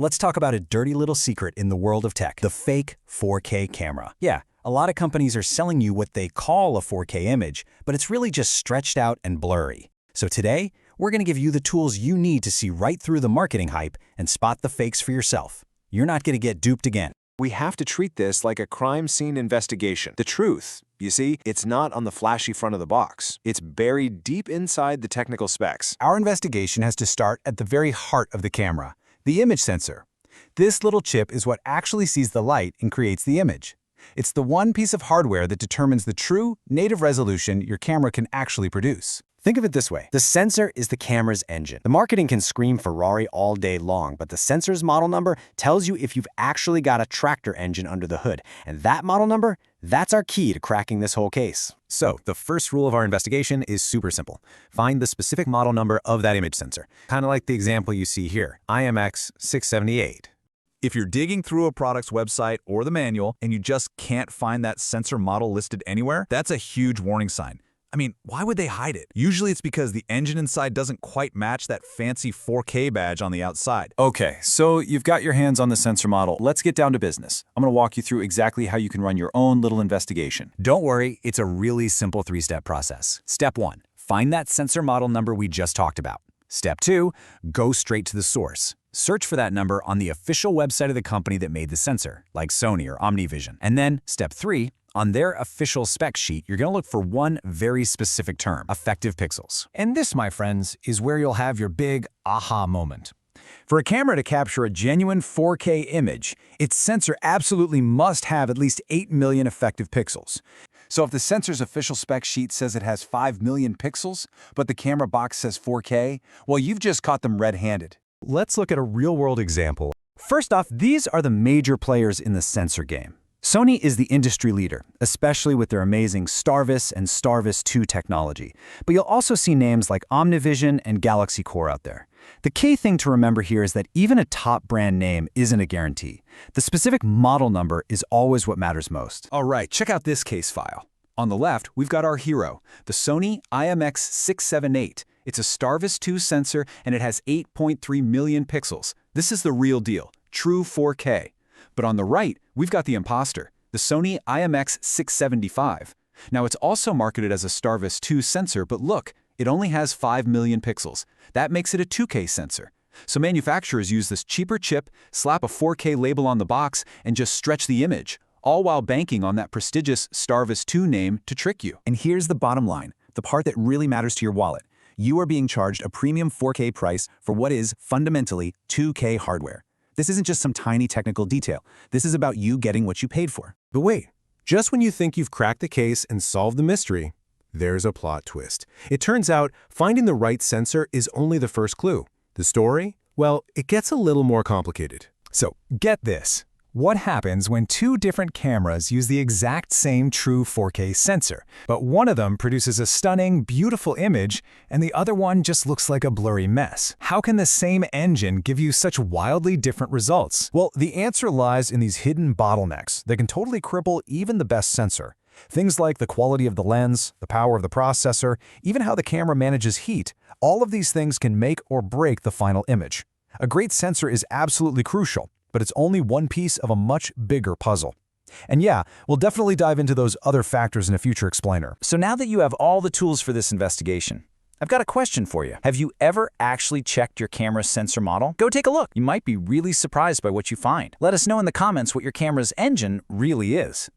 Let's talk about a dirty little secret in the world of tech, the fake 4K camera. Yeah, a lot of companies are selling you what they call a 4K image, but it's really just stretched out and blurry. So today, we're going to give you the tools you need to see right through the marketing hype and spot the fakes for yourself. You're not going to get duped again. We have to treat this like a crime scene investigation. The truth, you see, it's not on the flashy front of the box. It's buried deep inside the technical specs. Our investigation has to start at the very heart of the camera, the image sensor. This little chip is what actually sees the light and creates the image. It's the one piece of hardware that determines the true, native resolution your camera can actually produce. Think of it this way. The sensor is the camera's engine. The marketing can scream Ferrari all day long, but the sensor's model number tells you if you've actually got a tractor engine under the hood. And that model number, that's our key to cracking this whole case. So, the first rule of our investigation is super simple. Find the specific model number of that image sensor. Kind of like the example you see here, IMX678. If you're digging through a product's website or the manual and you just can't find that sensor model listed anywhere, that's a huge warning sign. I mean, why would they hide it? Usually it's because the engine inside doesn't quite match that fancy 4K badge on the outside. Okay, so you've got your hands on the sensor model. Let's get down to business. I'm going to walk you through exactly how you can run your own little investigation. Don't worry, it's a really simple three-step process. Step 1, find that sensor model number we just talked about. Step 2, go straight to the source. Search for that number on the official website of the company that made the sensor, like Sony or OmniVision. And then, step 3, on their official spec sheet, you're going to look for one very specific term, effective pixels. And this, my friends, is where you'll have your big aha moment. For a camera to capture a genuine 4K image, its sensor absolutely must have at least 8 million effective pixels. So if the sensor's official spec sheet says it has 5 million pixels, but the camera box says 4K, well, you've just caught them red-handed. Let's look at a real-world example. First off, these are the major players in the sensor game. Sony is the industry leader, especially with their amazing Starvis and Starvis 2 technology. But you'll also see names like OmniVision and Galaxy Core out there. The key thing to remember here is that even a top brand name isn't a guarantee. The specific model number is always what matters most. All right, check out this case file. On the left, we've got our hero, the Sony IMX678. It's a Starvis 2 sensor and it has 8.3 million pixels. This is the real deal, true 4K. But on the right, we've got the imposter, the Sony IMX675. Now it's also marketed as a Starvis 2 sensor, but look, it only has 5 million pixels. That makes it a 2K sensor. So manufacturers use this cheaper chip, slap a 4K label on the box, and just stretch the image, all while banking on that prestigious Starvis 2 name to trick you. And here's the bottom line, the part that really matters to your wallet. You are being charged a premium 4K price for what is fundamentally 2K hardware. This isn't just some tiny technical detail. This is about you getting what you paid for. But wait, just when you think you've cracked the case and solved the mystery, there's a plot twist. It turns out finding the right sensor is only the first clue. The story? Well, it gets a little more complicated. So, get this. What happens when two different cameras use the exact same true 4K sensor, but one of them produces a stunning, beautiful image, and the other one just looks like a blurry mess? How can the same engine give you such wildly different results? Well, the answer lies in these hidden bottlenecks that can totally cripple even the best sensor. Things like the quality of the lens, the power of the processor, even how the camera manages heat, all of these things can make or break the final image. A great sensor is absolutely crucial, but it's only one piece of a much bigger puzzle. And yeah, we'll definitely dive into those other factors in a future explainer. So now that you have all the tools for this investigation, I've got a question for you. Have you ever actually checked your camera's sensor model? Go take a look. You might be really surprised by what you find. Let us know in the comments what your camera's engine really is.